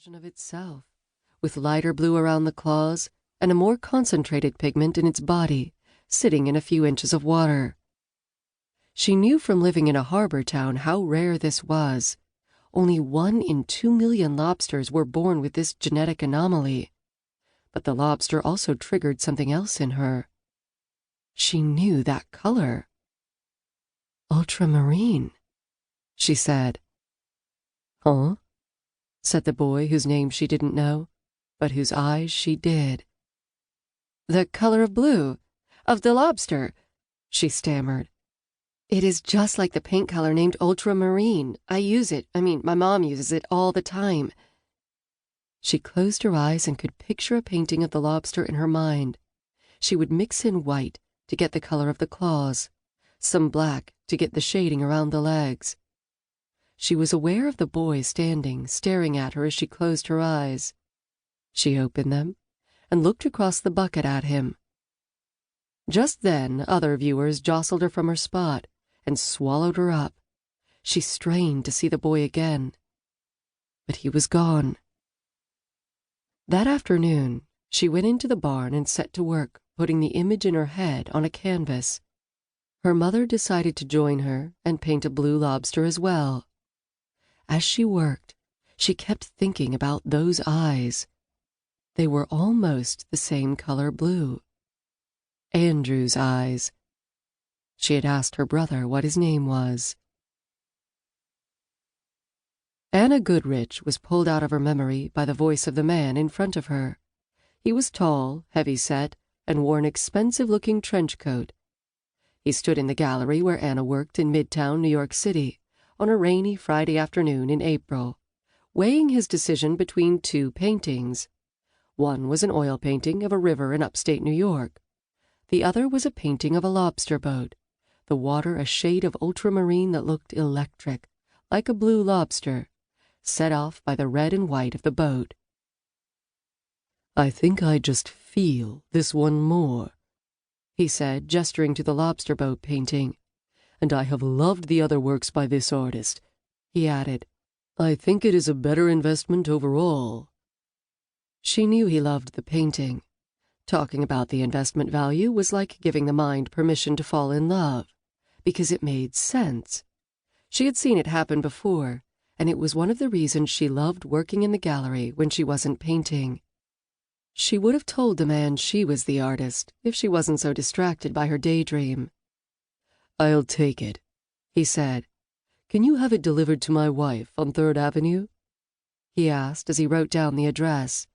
version of itself, with lighter blue around the claws and a more concentrated pigment in its body, sitting in a few inches of water. She knew from living in a harbor town how rare this was. Only 1 in 2 million lobsters were born with this genetic anomaly. But the lobster also triggered something else in her. She knew that color. Ultramarine, she said. Huh? Said the boy whose name she didn't know, but whose eyes she did. The color of blue, of the lobster, she stammered. It is just like the paint color named ultramarine. My mom uses it all the time. She closed her eyes and could picture a painting of the lobster in her mind. She would mix in white to get the color of the claws, some black to get the shading around the legs. She was aware of the boy standing, staring at her as she closed her eyes. She opened them and looked across the bucket at him. Just then, other viewers jostled her from her spot and swallowed her up. She strained to see the boy again, but he was gone. That afternoon, she went into the barn and set to work, putting the image in her head on a canvas. Her mother decided to join her and paint a blue lobster as well. As she worked, she kept thinking about those eyes. They were almost the same color blue. Andrew's eyes. She had asked her brother what his name was. Anna Goodrich was pulled out of her memory by the voice of the man in front of her. He was tall, heavy-set, and wore an expensive-looking trench coat. He stood in the gallery where Anna worked in Midtown, New York City, on a rainy Friday afternoon in April, weighing his decision between 2 paintings. One was an oil painting of a river in upstate New York. The other was a painting of a lobster boat, the water a shade of ultramarine that looked electric, like a blue lobster, set off by the red and white of the boat. "I think I just feel this one more," he said, gesturing to the lobster boat painting. "And I have loved the other works by this artist," he added. "I think it is a better investment overall." She knew he loved the painting. Talking about the investment value was like giving the mind permission to fall in love, because it made sense. She had seen it happen before, and it was one of the reasons she loved working in the gallery when she wasn't painting. She would have told the man she was the artist if she wasn't so distracted by her daydream. "I'll take it," he said. "Can you have it delivered to my wife on 3rd Avenue?" he asked as he wrote down the address.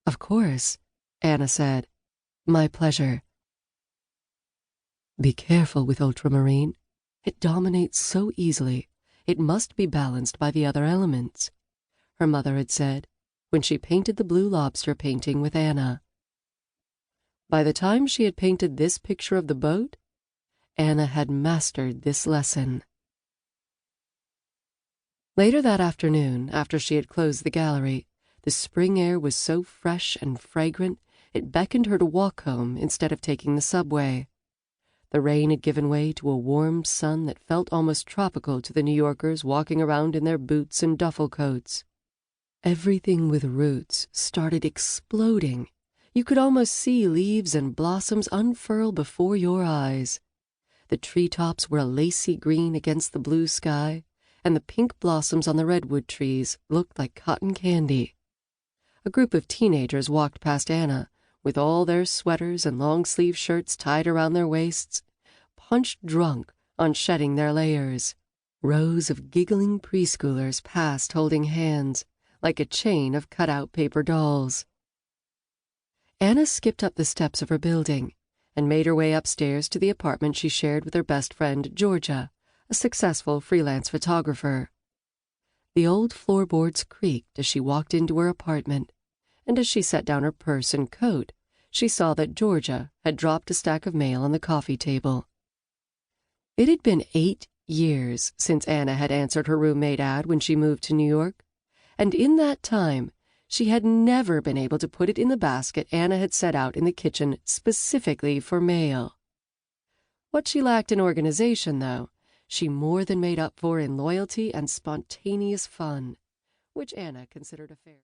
"Of course," Anna said. "My pleasure." "Be careful with ultramarine. It dominates so easily. It must be balanced by the other elements," her mother had said when she painted the blue lobster painting with Anna. By the time she had painted this picture of the boat, Anna had mastered this lesson. Later that afternoon, after she had closed the gallery, the spring air was so fresh and fragrant it beckoned her to walk home instead of taking the subway. The rain had given way to a warm sun that felt almost tropical to the New Yorkers walking around in their boots and duffel coats. Everything with roots started exploding. You could almost see leaves and blossoms unfurl before your eyes. The treetops were a lacy green against the blue sky, and the pink blossoms on the redwood trees looked like cotton candy. A group of teenagers walked past Anna, with all their sweaters and long-sleeve shirts tied around their waists, punched drunk on shedding their layers. Rows of giggling preschoolers passed holding hands, like a chain of cut-out paper dolls. Anna skipped up the steps of her building and made her way upstairs to the apartment she shared with her best friend, Georgia, a successful freelance photographer. The old floorboards creaked as she walked into her apartment, and as she set down her purse and coat, she saw that Georgia had dropped a stack of mail on the coffee table. It had been 8 years since Anna had answered her roommate ad when she moved to New York, and in that time, she had never been able to put it in the basket Anna had set out in the kitchen specifically for mail. What she lacked in organization, though, she more than made up for in loyalty and spontaneous fun, which Anna considered a fair.